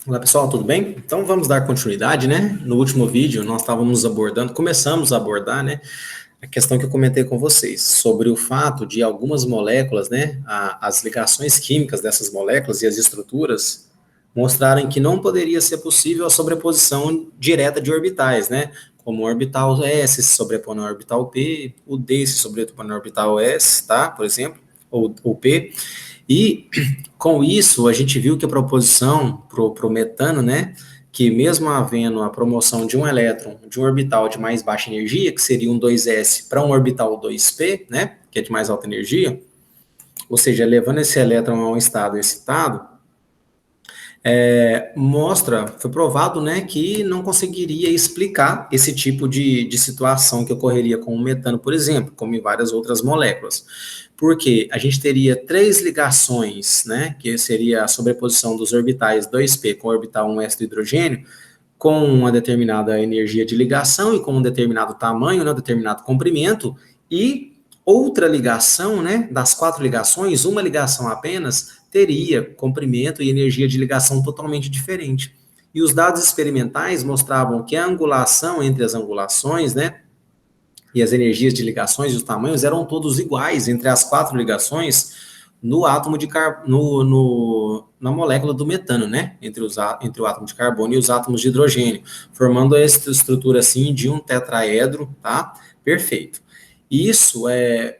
Olá pessoal, tudo bem? Então vamos dar continuidade, né? No último vídeo nós estávamos abordando, começamos a abordar, né, a questão que eu comentei com vocês sobre o fato de algumas moléculas, né, as ligações químicas dessas moléculas e as estruturas mostrarem que não poderia ser possível a sobreposição direta de orbitais, né? Como o orbital S se sobrepõe ao orbital P, o D se sobrepõe ao orbital S, tá? Por exemplo, ou P. E com isso, a gente viu que a proposição para o metano, né, que mesmo havendo a promoção de um elétron de um orbital de mais baixa energia, que seria um 2s para um orbital 2p, né, que é de mais alta energia, ou seja, levando esse elétron a um estado excitado, foi provado, né, que não conseguiria explicar esse tipo de situação que ocorreria com o metano, por exemplo, como em várias outras moléculas. Porque a gente teria três ligações, né, que seria a sobreposição dos orbitais 2p com o orbital 1s do hidrogênio, com uma determinada energia de ligação e com um determinado tamanho, né, um determinado comprimento, e outra ligação, né, das quatro ligações, uma ligação apenas teria comprimento e energia de ligação totalmente diferente. E os dados experimentais mostravam que a angulação entre as angulações, né, e as energias de ligações e os tamanhos eram todos iguais entre as quatro ligações no átomo de na molécula do metano, né? Entre o átomo de carbono e os átomos de hidrogênio, formando essa estrutura assim de um tetraedro, tá? Perfeito. Isso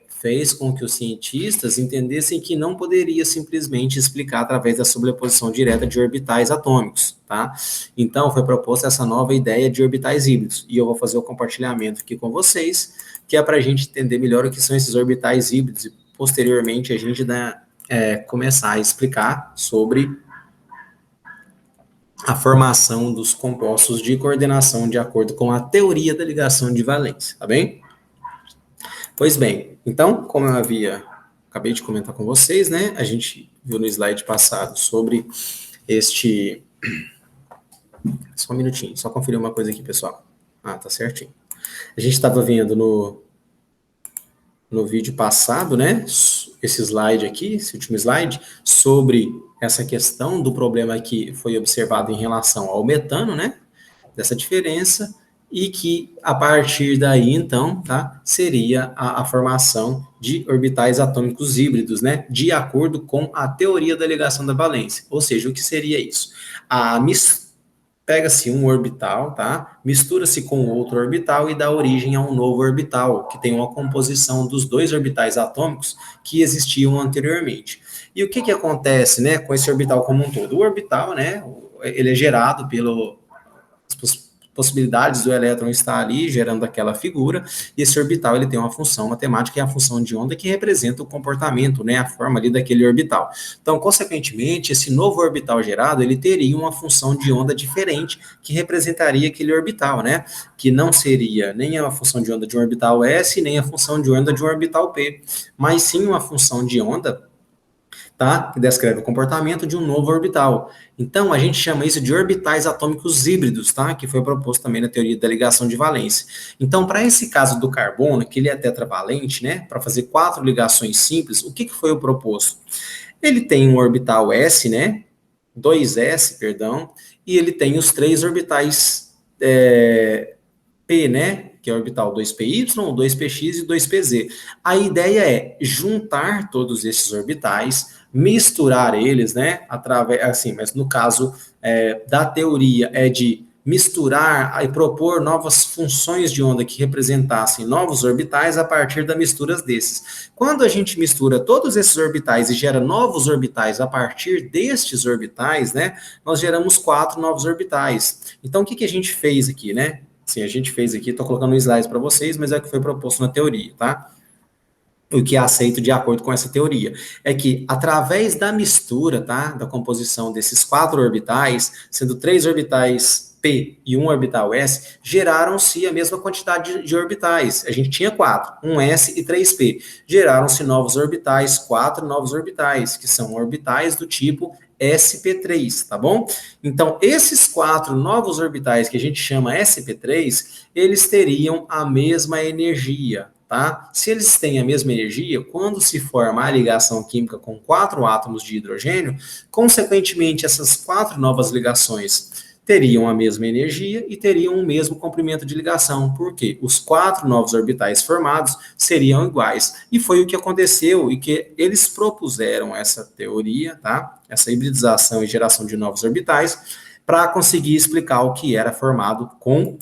fez com que os cientistas entendessem que não poderia simplesmente explicar através da sobreposição direta de orbitais atômicos, tá? Então, foi proposta essa nova ideia de orbitais híbridos, e eu vou fazer o compartilhamento aqui com vocês, que é para a gente entender melhor o que são esses orbitais híbridos, e posteriormente a gente começar a explicar sobre a formação dos compostos de coordenação de acordo com a teoria da ligação de valência, tá bem? Pois bem, então, como eu acabei de comentar com vocês, né, a gente viu no slide passado sobre este... Só um minutinho, só conferir uma coisa aqui, pessoal. Ah, tá certinho. A gente estava vendo no vídeo passado, né, esse slide aqui, esse último slide, sobre essa questão do problema que foi observado em relação ao metano, né, dessa diferença, e que a partir daí, então, tá, seria a formação de orbitais atômicos híbridos, né, de acordo com a teoria da ligação da valência. Ou seja, o que seria isso? Pega-se um orbital, tá, mistura-se com outro orbital e dá origem a um novo orbital, que tem uma composição dos dois orbitais atômicos que existiam anteriormente. E o que acontece, né, com esse orbital como um todo? O orbital, né, ele é gerado pelas possibilidades do elétron estar ali gerando aquela figura, e esse orbital ele tem uma função matemática, que é a função de onda que representa o comportamento, né, a forma ali daquele orbital. Então, consequentemente, esse novo orbital gerado, ele teria uma função de onda diferente que representaria aquele orbital, né, que não seria nem a função de onda de um orbital S, nem a função de onda de um orbital P, mas sim uma função de onda, tá? Que descreve o comportamento de um novo orbital. Então, a gente chama isso de orbitais atômicos híbridos, tá? Que foi proposto também na teoria da ligação de valência. Então, para esse caso do carbono, que ele é tetravalente, né? Para fazer 4 ligações simples, o que foi o proposto? Ele tem um orbital S, né? 2s, perdão, e ele tem os 3 orbitais P, né? Que é o orbital 2py, 2px e 2pz. A ideia é juntar todos esses orbitais, misturar eles, né? Através, assim, mas no caso da teoria é de misturar e propor novas funções de onda que representassem novos orbitais a partir da mistura desses. Quando a gente mistura todos esses orbitais e gera novos orbitais a partir destes orbitais, né? Nós geramos 4 novos orbitais. Então, o que a gente fez aqui, né? Sim, a gente fez aqui, estou colocando um slide para vocês, mas é o que foi proposto na teoria, tá? O que é aceito de acordo com essa teoria é que, através da mistura, tá, da composição desses 4 orbitais, sendo 3 orbitais P e um orbital S, geraram-se a mesma quantidade de orbitais. A gente tinha 4, um S e 3P. Geraram-se novos orbitais, 4 novos orbitais, que são orbitais do tipo sp3, tá bom? Então, esses 4 novos orbitais que a gente chama sp3, eles teriam a mesma energia, tá? Se eles têm a mesma energia, quando se forma a ligação química com 4 átomos de hidrogênio, consequentemente, essas 4 novas ligações teriam a mesma energia e teriam o mesmo comprimento de ligação, porque os 4 novos orbitais formados seriam iguais. E foi o que aconteceu e que eles propuseram essa teoria, tá? Essa hibridização e geração de novos orbitais, para conseguir explicar o que era formado com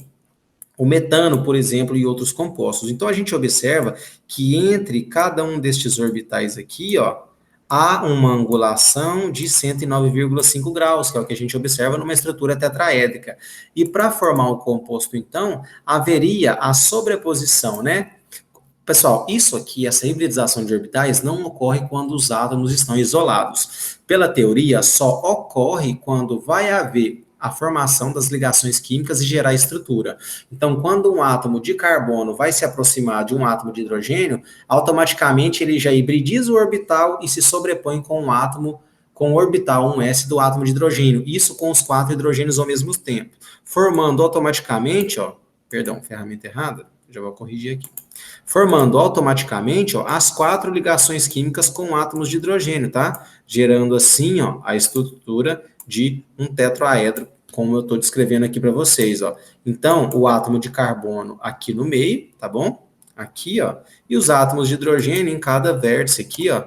o metano, por exemplo, e outros compostos. Então, a gente observa que entre cada um destes orbitais aqui, ó, há uma angulação de 109,5 graus, que é o que a gente observa numa estrutura tetraédrica. E para formar o composto, então, haveria a sobreposição, né? Pessoal, isso aqui, essa hibridização de orbitais, não ocorre quando os átomos estão isolados. Pela teoria, só ocorre quando vai haver a formação das ligações químicas e gerar estrutura. Então, quando um átomo de carbono vai se aproximar de um átomo de hidrogênio, automaticamente ele já hibridiza o orbital e se sobrepõe com um átomo, com o orbital 1s do átomo de hidrogênio. Isso com os 4 hidrogênios ao mesmo tempo, formando automaticamente, ó, perdão, ferramenta errada, já vou corrigir aqui. Formando automaticamente, ó, as 4 ligações químicas com átomos de hidrogênio, tá? Gerando assim, ó, a estrutura de um tetraedro, como eu estou descrevendo aqui para vocês, ó. Então, o átomo de carbono aqui no meio, tá bom? Aqui, ó, e os átomos de hidrogênio em cada vértice aqui, ó,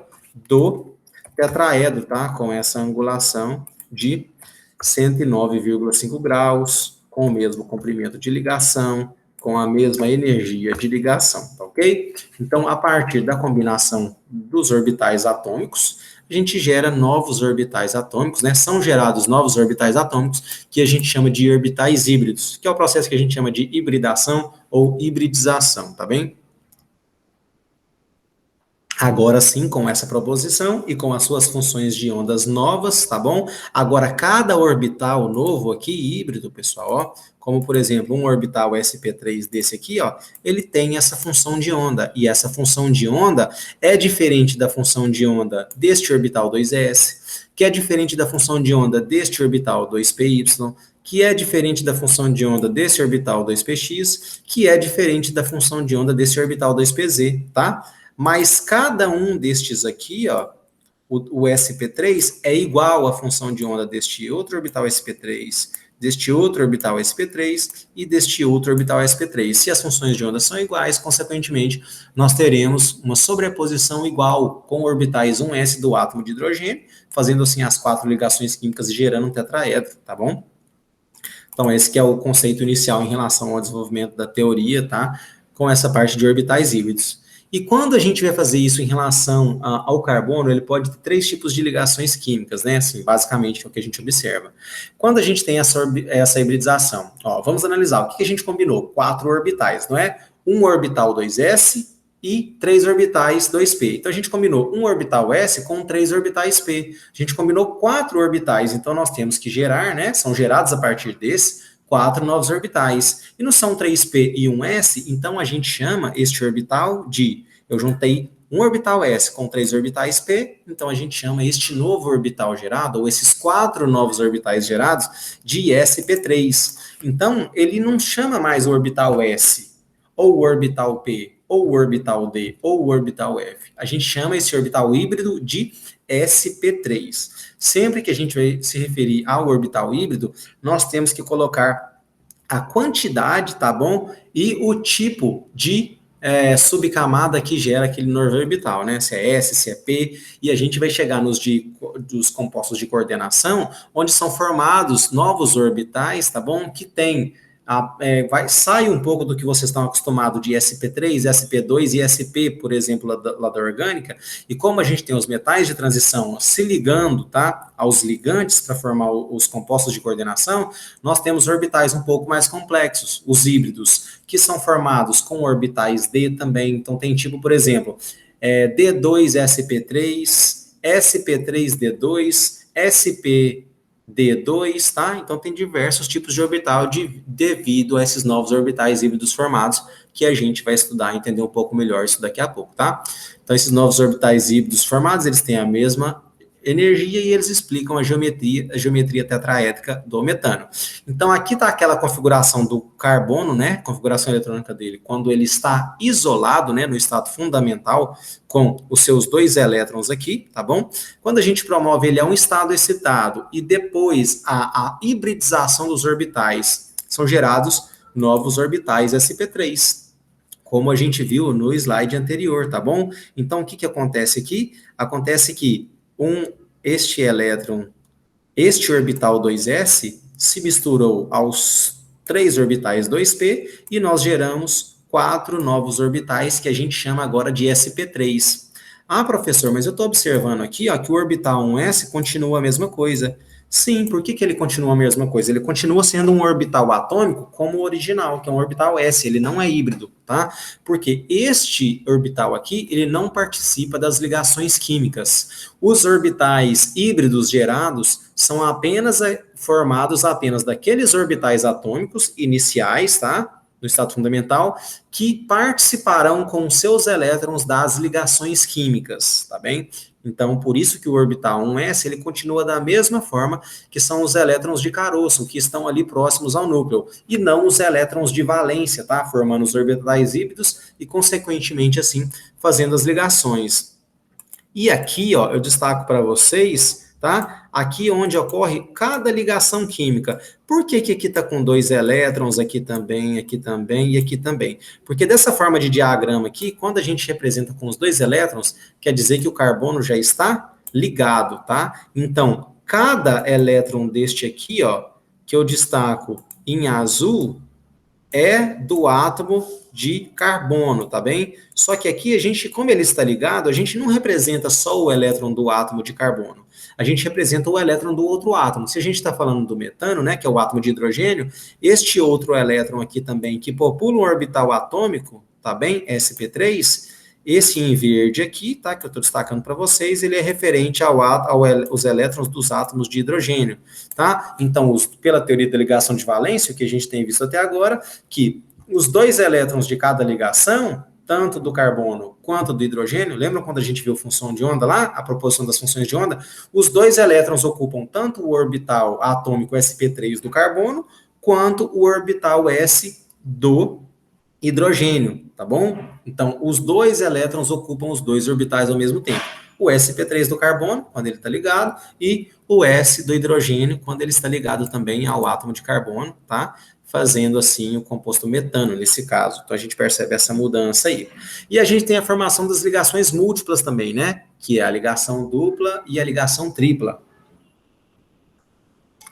do tetraedro, tá? Com essa angulação de 109,5 graus, com o mesmo comprimento de ligação, com a mesma energia de ligação, tá ok? Então, a partir da combinação dos orbitais atômicos, a gente gera novos orbitais atômicos, né? São gerados novos orbitais atômicos que a gente chama de orbitais híbridos, que é o processo que a gente chama de hibridação ou hibridização, tá bem? Agora sim, com essa proposição e com as suas funções de ondas novas, tá bom? Agora, cada orbital novo aqui, híbrido, pessoal, ó, como por exemplo, um orbital sp3 desse aqui, ó, ele tem essa função de onda, e essa função de onda é diferente da função de onda deste orbital 2s, que é diferente da função de onda deste orbital 2py, que é diferente da função de onda desse orbital 2px, que é diferente da função de onda desse orbital 2pz, tá? Mas cada um destes aqui, ó, o sp3 é igual à função de onda deste outro orbital sp3, deste outro orbital sp3 e deste outro orbital sp3. Se as funções de onda são iguais, consequentemente, nós teremos uma sobreposição igual com orbitais 1s do átomo de hidrogênio, fazendo assim as 4 ligações químicas e gerando um tetraedro, tá bom? Então, esse que é o conceito inicial em relação ao desenvolvimento da teoria, tá? Com essa parte de orbitais híbridos. E quando a gente vai fazer isso em relação ao carbono, ele pode ter 3 tipos de ligações químicas, né? Assim, basicamente é o que a gente observa. Quando a gente tem essa hibridização, ó, vamos analisar o que a gente combinou. 4 orbitais, não é? Um orbital 2s e 3 orbitais 2p. Então a gente combinou um orbital s com 3 orbitais p. A gente combinou 4 orbitais, então nós temos que gerar, né? São gerados a partir desse 4 novos orbitais. E não são 3p e 1s, então a gente chama este orbital de, eu juntei um orbital s com 3 orbitais p, então a gente chama este novo orbital gerado, ou esses 4 novos orbitais gerados, de sp3. Então, ele não chama mais o orbital s, ou o orbital p, ou o orbital d, ou o orbital f. A gente chama esse orbital híbrido de sp3. Sempre que a gente vai se referir ao orbital híbrido, nós temos que colocar a quantidade, tá bom? E o tipo de subcamada que gera aquele novo orbital, né? Se é S, se é P, e a gente vai chegar dos compostos de coordenação, onde são formados novos orbitais, tá bom? Que tem sai um pouco do que vocês estão acostumados de sp3, sp2 e sp, por exemplo, lá da orgânica, e como a gente tem os metais de transição se ligando, tá, aos ligantes para formar os compostos de coordenação, nós temos orbitais um pouco mais complexos, os híbridos, que são formados com orbitais D também. Então tem tipo, por exemplo, D2sp3, sp3d2, sp D2, tá? Então tem diversos tipos de orbital devido a esses novos orbitais híbridos formados, que a gente vai estudar e entender um pouco melhor isso daqui a pouco, tá? Então esses novos orbitais híbridos formados, eles têm a mesma energia e eles explicam a geometria tetraédrica do metano. Então, aqui está aquela configuração do carbono, né, configuração eletrônica dele, quando ele está isolado, né, no estado fundamental, com os seus 2 elétrons aqui, tá bom? Quando a gente promove ele a um estado excitado e depois a hibridização dos orbitais, são gerados novos orbitais sp3, como a gente viu no slide anterior, tá bom? Então, o que acontece aqui? Acontece que este elétron, este orbital 2s, se misturou aos 3 orbitais 2p e nós geramos 4 novos orbitais que a gente chama agora de sp3. Ah, professor, mas eu estou observando aqui ó, que o orbital 1s continua a mesma coisa. Sim, por que ele continua a mesma coisa? Ele continua sendo um orbital atômico como o original, que é um orbital s, ele não é híbrido, tá? Porque este orbital aqui, ele não participa das ligações químicas. Os orbitais híbridos gerados são apenas formados apenas daqueles orbitais atômicos iniciais, tá? No estado fundamental, que participarão com seus elétrons das ligações químicas, tá bem? Então, por isso que o orbital 1s, ele continua da mesma forma que são os elétrons de caroço, que estão ali próximos ao núcleo, e não os elétrons de valência, tá? Formando os orbitais híbridos e, consequentemente, assim, fazendo as ligações. E aqui, ó, eu destaco para vocês, tá? Aqui onde ocorre cada ligação química. Por que aqui está com 2 elétrons, aqui também e aqui também? Porque dessa forma de diagrama aqui, quando a gente representa com os 2 elétrons, quer dizer que o carbono já está ligado, tá? Então, cada elétron deste aqui, ó, que eu destaco em azul, é do átomo de carbono, tá bem? Só que aqui a gente, como ele está ligado, a gente não representa só o elétron do átomo de carbono. A gente representa o elétron do outro átomo. Se a gente está falando do metano, né, que é o átomo de hidrogênio, este outro elétron aqui também, que popula um orbital atômico, tá bem? sp3, esse em verde aqui, tá, que eu estou destacando para vocês, ele é referente aos elétrons dos átomos de hidrogênio, tá? Então, pela teoria da ligação de valência, o que a gente tem visto até agora, que os 2 elétrons de cada ligação, tanto do carbono quanto do hidrogênio, lembram quando a gente viu função de onda lá, a proposição das funções de onda? Os 2 elétrons ocupam tanto o orbital atômico sp3 do carbono, quanto o orbital s do hidrogênio, tá bom? Então, os 2 elétrons ocupam os 2 orbitais ao mesmo tempo. O sp3 do carbono, quando ele está ligado, e o S do hidrogênio, quando ele está ligado também ao átomo de carbono, tá? Fazendo, assim, o composto metano, nesse caso. Então, a gente percebe essa mudança aí. E a gente tem a formação das ligações múltiplas também, né? Que é a ligação dupla e a ligação tripla.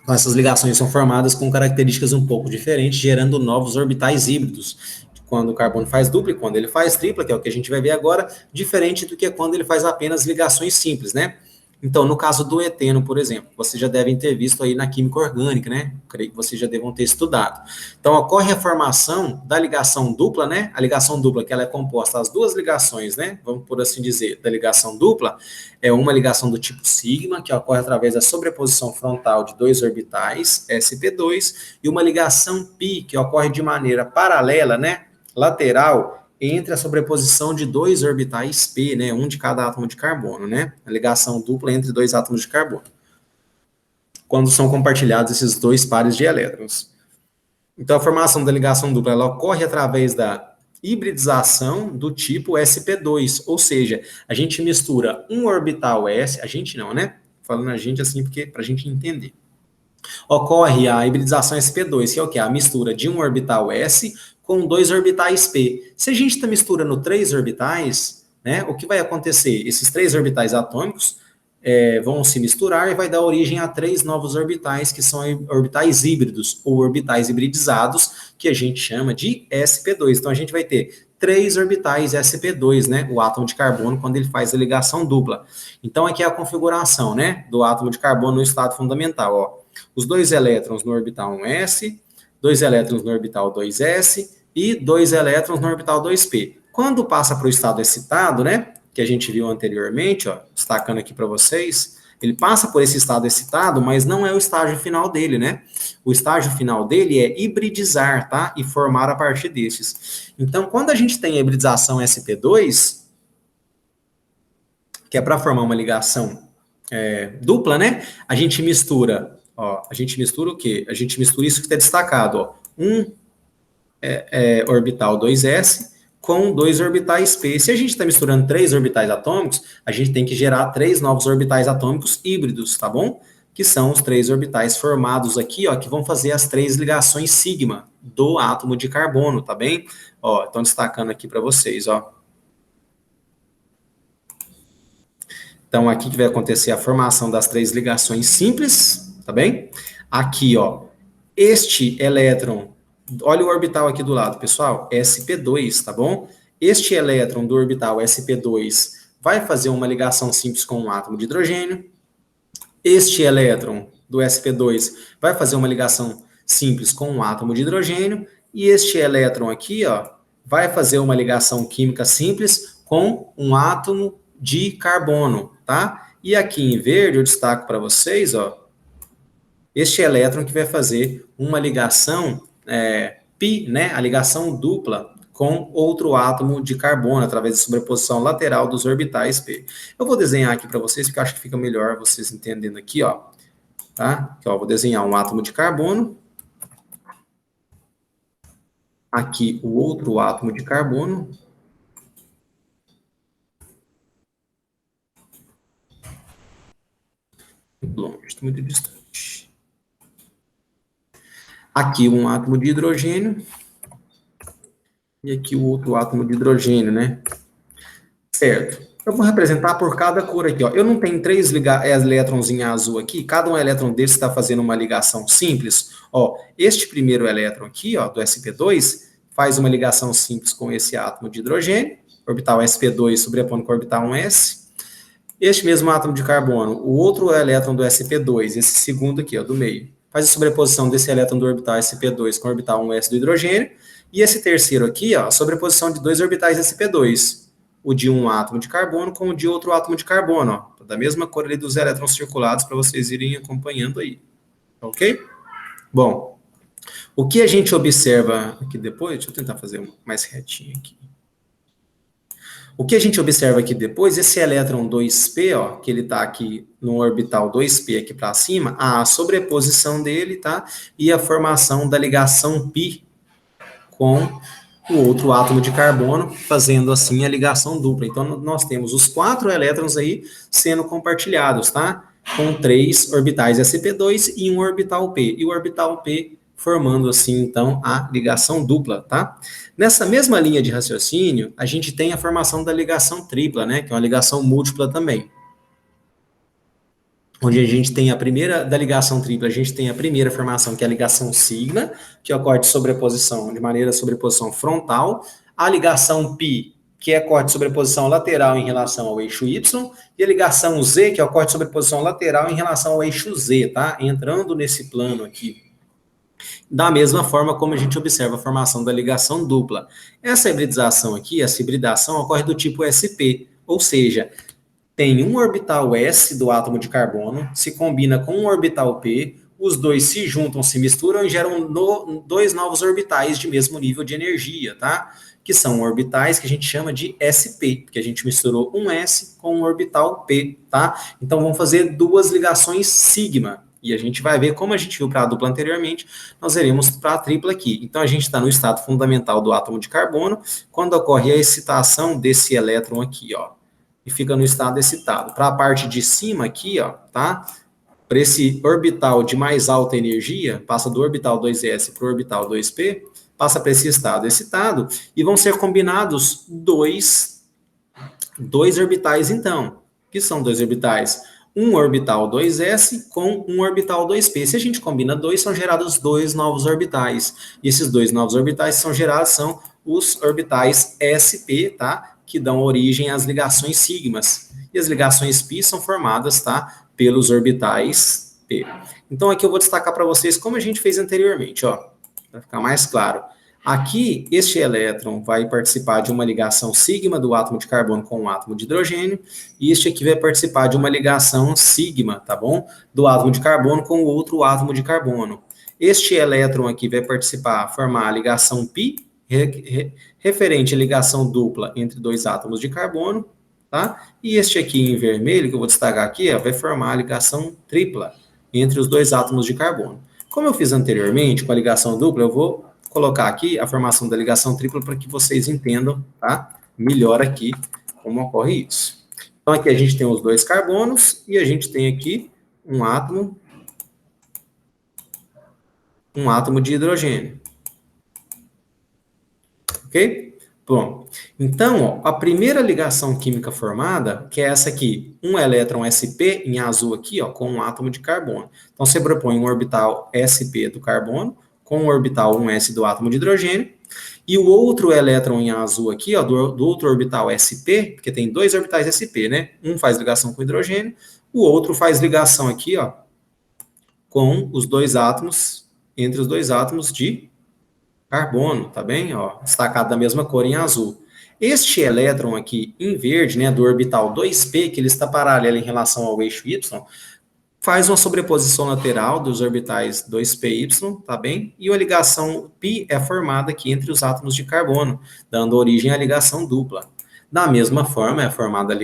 Então, essas ligações são formadas com características um pouco diferentes, gerando novos orbitais híbridos. Quando o carbono faz dupla e quando ele faz tripla, que é o que a gente vai ver agora, diferente do que quando ele faz apenas ligações simples, né? Então, no caso do eteno, por exemplo, vocês já devem ter visto aí na química orgânica, né? Creio que vocês já devam ter estudado. Então, ocorre a formação da ligação dupla, né? A ligação dupla, que ela é composta das 2 ligações, né? Vamos por assim dizer, da ligação dupla, é uma ligação do tipo sigma, que ocorre através da sobreposição frontal de 2 orbitais, sp2, e uma ligação pi, que ocorre de maneira paralela, né? Lateral, entre a sobreposição de 2 orbitais p, né, um de cada átomo de carbono, né, a ligação dupla entre 2 átomos de carbono, quando são compartilhados esses 2 pares de elétrons. Então, a formação da ligação dupla, ela ocorre através da hibridização do tipo sp2, ou seja, a gente mistura um orbital s, a gente não, né, falando a gente assim, porque para a gente entender. Ocorre a hibridização sp2, que é o que? A mistura de um orbital s com 2 orbitais p. Se a gente está misturando 3 orbitais, né, o que vai acontecer? Esses 3 orbitais atômicos vão se misturar e vai dar origem a 3 novos orbitais, que são orbitais híbridos, ou orbitais hibridizados, que a gente chama de sp2. Então, a gente vai ter 3 orbitais sp2, né, o átomo de carbono, quando ele faz a ligação dupla. Então, aqui é a configuração, né, do átomo de carbono no estado fundamental, ó. Os 2 elétrons no orbital 1s, 2 elétrons no orbital 2s e 2 elétrons no orbital 2p. Quando passa para o estado excitado, né, que a gente viu anteriormente, ó, destacando aqui para vocês, ele passa por esse estado excitado, mas não é o estágio final dele, né? O estágio final dele é hibridizar, tá? E formar a partir desses. Então, quando a gente tem a hibridização sp2, que é para formar uma ligação dupla, né? A gente mistura, ó, a gente mistura o quê? A gente mistura isso que está destacado, ó, um orbital 2s com dois orbitais p. Se a gente está misturando três orbitais atômicos, a gente tem que gerar três novos orbitais atômicos híbridos, tá bom? Que são os três orbitais formados aqui, ó, que vão fazer as três ligações sigma do átomo de carbono, tá bem? Ó, estão destacando aqui para vocês, ó. Então, aqui que vai acontecer a formação das três ligações simples, tá bem? Aqui, ó, este elétron, olha o orbital aqui do lado, pessoal, sp2, tá bom? Este elétron do orbital sp2 vai fazer uma ligação simples com um átomo de hidrogênio. Este elétron do sp2 vai fazer uma ligação simples com um átomo de hidrogênio. E este elétron aqui, ó, vai fazer uma ligação química simples com um átomo de carbono, tá? E aqui em verde eu destaco para vocês, ó, este elétron que vai fazer uma ligação pi, né, a ligação dupla com outro átomo de carbono através de sobreposição lateral dos orbitais p. Eu vou desenhar aqui para vocês porque eu acho que fica melhor vocês entendendo aqui, ó, tá? Aqui, ó, vou desenhar um átomo de carbono. Aqui o outro átomo de carbono. Muito longe, está muito distante. Aqui um átomo de hidrogênio. E aqui o outro átomo de hidrogênio, né? Certo. Eu vou representar por cada cor aqui, ó. Eu não tenho três elétrons em azul aqui, cada um elétron desse está fazendo uma ligação simples. Ó, este primeiro elétron aqui, ó, do sp2, faz uma ligação simples com esse átomo de hidrogênio, orbital sp2 sobrepondo com o orbital 1s. Este mesmo átomo de carbono, o outro elétron do sp2, esse segundo aqui, ó, do meio, faz a sobreposição desse elétron do orbital sp2 com o orbital 1s do hidrogênio. E esse terceiro aqui, ó, a sobreposição de dois orbitais sp2, o de um átomo de carbono com o de outro átomo de carbono, ó, da mesma cor ali dos elétrons circulados, para vocês irem acompanhando aí, ok? Bom, o que a gente observa aqui depois, deixa eu tentar fazer mais retinho aqui. O que a gente observa aqui depois, esse elétron 2p, ó, que ele está aqui no orbital 2p aqui para cima, a sobreposição dele, tá? E a formação da ligação π com o outro átomo de carbono, fazendo assim a ligação dupla. Então, nós temos os 4 elétrons aí sendo compartilhados, tá? Com 3 orbitais sp2 e um orbital p. E o orbital p formando assim, então, a ligação dupla, tá? Nessa mesma linha de raciocínio, a gente tem a formação da ligação tripla, né? Que é uma ligação múltipla também. Onde a gente tem a primeira, da ligação tripla, a gente tem a primeira formação, que é a ligação sigma, que ocorre de sobreposição, de maneira de sobreposição frontal, a ligação π, que ocorre de sobreposição lateral em relação ao eixo y, e a ligação z, que ocorre de sobreposição lateral em relação ao eixo z, tá? Entrando nesse plano aqui. Da mesma forma como a gente observa a formação da ligação dupla. Essa hibridização aqui, essa hibridação ocorre do tipo sp, ou seja, tem um orbital s do átomo de carbono, se combina com um orbital p, os dois se juntam, se misturam e geram dois novos orbitais de mesmo nível de energia, tá? Que são orbitais que a gente chama de sp, porque a gente misturou um s com um orbital p, tá? Então vamos fazer duas ligações sigma. E a gente vai ver, como a gente viu para a dupla anteriormente, nós veremos para a tripla aqui. Então a gente está no estado fundamental do átomo de carbono, quando ocorre a excitação desse elétron aqui, ó. E fica no estado excitado. Para a parte de cima aqui, ó, tá? Para esse orbital de mais alta energia, passa do orbital 2s para o orbital 2p, passa para esse estado excitado, e vão ser combinados dois orbitais, então. Que são dois orbitais? Um orbital 2s com um orbital 2p. Se a gente combina dois, são gerados dois novos orbitais. E esses dois novos orbitais são gerados, são os orbitais sp, tá? Que dão origem às ligações sigmas. E as ligações π são formadas, tá? Pelos orbitais p. Então, aqui eu vou destacar para vocês como a gente fez anteriormente, ó. Para ficar mais claro. Aqui, este elétron vai participar de uma ligação sigma do átomo de carbono com o átomo de hidrogênio, e este aqui vai participar de uma ligação sigma, tá bom? Do átomo de carbono com o outro átomo de carbono. Este elétron aqui vai participar, formar a ligação π, referente à ligação dupla entre dois átomos de carbono, tá? E este aqui em vermelho, que eu vou destacar aqui, ó, vai formar a ligação tripla entre os dois átomos de carbono. Como eu fiz anteriormente com a ligação dupla, eu vou colocar aqui a formação da ligação tripla para que vocês entendam, tá? Melhor aqui como ocorre isso. Então aqui a gente tem os dois carbonos e a gente tem aqui um átomo de hidrogênio. Ok? Bom, então, ó, a primeira ligação química formada, que é essa aqui, um elétron sp em azul aqui, ó, com um átomo de carbono. Então, você propõe um orbital sp do carbono com um orbital 1s do átomo de hidrogênio, e o outro elétron em azul aqui, ó, do outro orbital sp, porque tem dois orbitais sp, né? Um faz ligação com hidrogênio, o outro faz ligação aqui, ó, com os dois átomos, entre os dois átomos de carbono, tá bem? Ó, destacado da mesma cor em azul. Este elétron aqui em verde, né, do orbital 2p, que ele está paralelo em relação ao eixo y, faz uma sobreposição lateral dos orbitais 2py, tá bem? E a ligação π é formada aqui entre os átomos de carbono, dando origem à ligação dupla. Da mesma forma, é formada a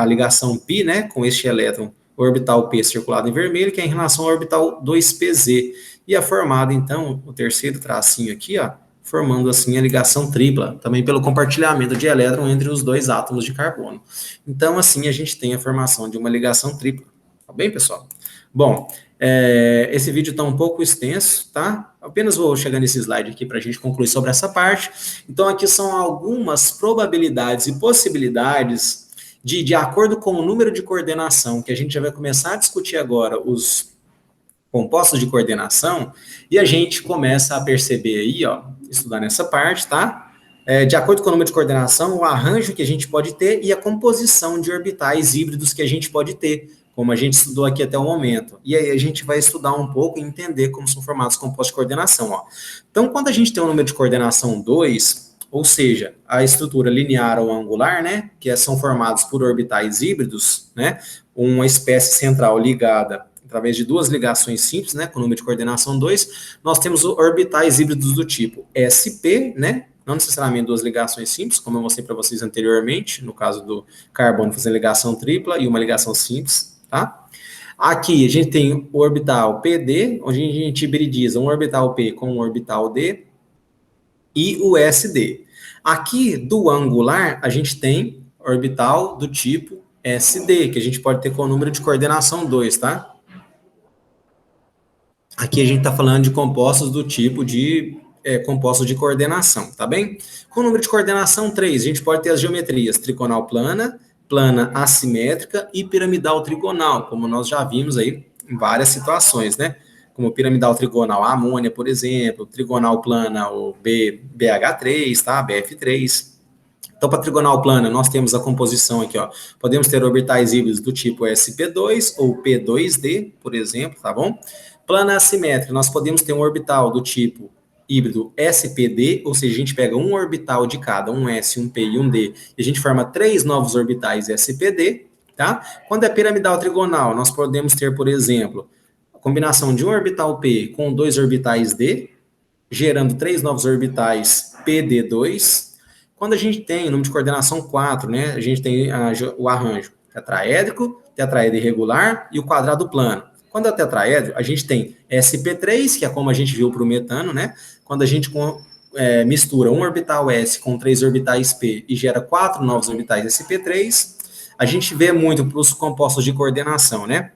ligação π, né, com este elétron orbital p circulado em vermelho, que é em relação ao orbital 2pz. E é formado, então, o terceiro tracinho aqui, ó, formando assim a ligação tripla, também pelo compartilhamento de elétron entre os dois átomos de carbono. Então, assim, a gente tem a formação de uma ligação tripla. Tá bem, pessoal? Bom, esse vídeo está um pouco extenso, tá? Apenas vou chegar nesse slide aqui para a gente concluir sobre essa parte. Então, aqui são algumas probabilidades e possibilidades de acordo com o número de coordenação, que a gente já vai começar a discutir agora os compostos de coordenação, e a gente começa a perceber aí, ó, estudar nessa parte, tá? De acordo com o número de coordenação, o arranjo que a gente pode ter e a composição de orbitais híbridos que a gente pode ter, como a gente estudou aqui até o momento. E aí a gente vai estudar um pouco e entender como são formados os compostos de coordenação, ó. Então, quando a gente tem um número de coordenação 2, ou seja, a estrutura linear ou angular, né, que são formados por orbitais híbridos, né, uma espécie central ligada através de duas ligações simples, né, com número de coordenação 2, nós temos orbitais híbridos do tipo sp, né, não necessariamente duas ligações simples, como eu mostrei para vocês anteriormente, no caso do carbono fazendo ligação tripla e uma ligação simples, tá? Aqui a gente tem o orbital pd, onde a gente hibridiza um orbital p com um orbital d, e o sd. Aqui, do angular, a gente tem orbital do tipo sd, que a gente pode ter com o número de coordenação 2, tá? Aqui a gente está falando de compostos do tipo de compostos de coordenação, tá bem? Com o número de coordenação 3, a gente pode ter as geometrias trigonal plana, plana assimétrica e piramidal trigonal, como nós já vimos aí em várias situações, né? Como piramidal trigonal a amônia, por exemplo, trigonal plana o BH3, tá? BF3. Então, para trigonal plana, nós temos a composição aqui, ó. Podemos ter orbitais híbridos do tipo sp2 ou p2d, por exemplo, tá bom? Plana assimétrica, nós podemos ter um orbital do tipo híbrido SPD, ou seja, a gente pega um orbital de cada, um S, um P e um D, e a gente forma 3 novos orbitais SPD, tá? Quando é piramidal trigonal, nós podemos ter, por exemplo, a combinação de um orbital P com 2 orbitais D, gerando 3 novos orbitais PD2. Quando a gente tem o número de coordenação 4, né, a gente tem o arranjo tetraédrico, tetraedro irregular e o quadrado plano. Quando é tetraedro, a gente tem sp3, que é como a gente viu para o metano, né? Quando a gente mistura um orbital s com 3 orbitais p e gera 4 novos orbitais sp3, a gente vê muito para os compostos de coordenação, né?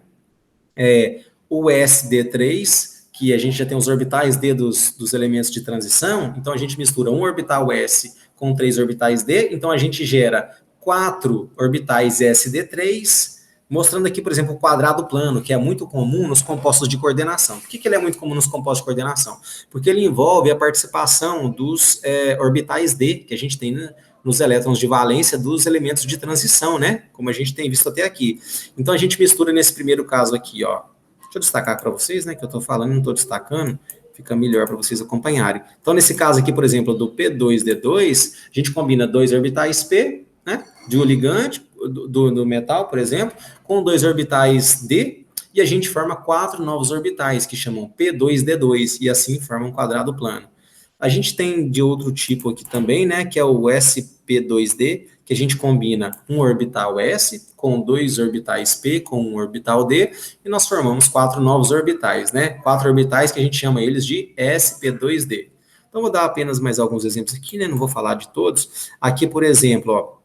O sd3, que a gente já tem os orbitais d dos elementos de transição, então a gente mistura um orbital s com 3 orbitais d, então a gente gera 4 orbitais sd3, mostrando aqui, por exemplo, o quadrado plano, que é muito comum nos compostos de coordenação. Por que ele é muito comum nos compostos de coordenação? Porque ele envolve a participação dos orbitais D, que a gente tem nos elétrons de valência dos elementos de transição, né? Como a gente tem visto até aqui. Então, a gente mistura nesse primeiro caso aqui, ó. Deixa eu destacar para vocês, né, que eu estou falando, não estou destacando, fica melhor para vocês acompanharem. Então, nesse caso aqui, por exemplo, do P2D2, a gente combina 2 orbitais P, né, de um ligante, do metal, por exemplo, com 2 orbitais D, e a gente forma 4 novos orbitais, que chamam P2D2, e assim forma um quadrado plano. A gente tem de outro tipo aqui também, né, que é o sp2d, que a gente combina um orbital s com dois orbitais p com um orbital d, e nós formamos 4 novos orbitais, né? 4 orbitais que a gente chama eles de sp2d. Então, vou dar apenas mais alguns exemplos aqui, né? Não vou falar de todos. Aqui, por exemplo, ó,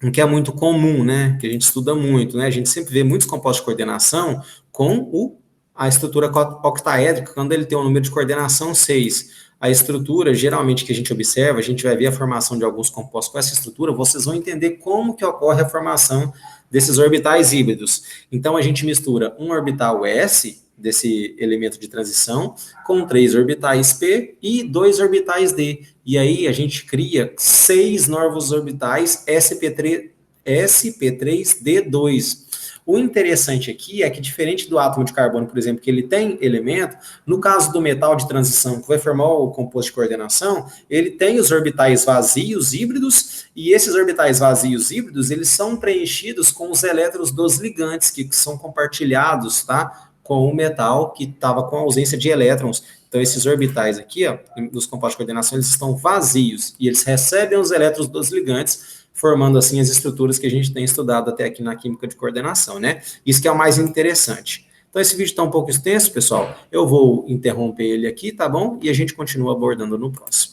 um que é muito comum, né? Que a gente estuda muito, né? A gente sempre vê muitos compostos de coordenação com a estrutura octaédrica, quando ele tem um número de coordenação 6. A estrutura, geralmente, que a gente observa, a gente vai ver a formação de alguns compostos com essa estrutura, vocês vão entender como que ocorre a formação desses orbitais híbridos. Então, a gente mistura um orbital S, desse elemento de transição, com 3 orbitais P e 2 orbitais D. E aí a gente cria 6 novos orbitais sp3d2. O interessante aqui é que, diferente do átomo de carbono, por exemplo, que ele tem elemento, no caso do metal de transição, que vai formar o composto de coordenação, ele tem os orbitais vazios híbridos, e esses orbitais vazios híbridos, eles são preenchidos com os elétrons dos ligantes, que são compartilhados, tá? Com o metal que estava com ausência de elétrons. Então, esses orbitais aqui, ó, dos compostos de coordenação, eles estão vazios, e eles recebem os elétrons dos ligantes, formando assim as estruturas que a gente tem estudado até aqui na química de coordenação, né? Isso que é o mais interessante. Então, esse vídeo está um pouco extenso, pessoal. Eu vou interromper ele aqui, tá bom? E a gente continua abordando no próximo.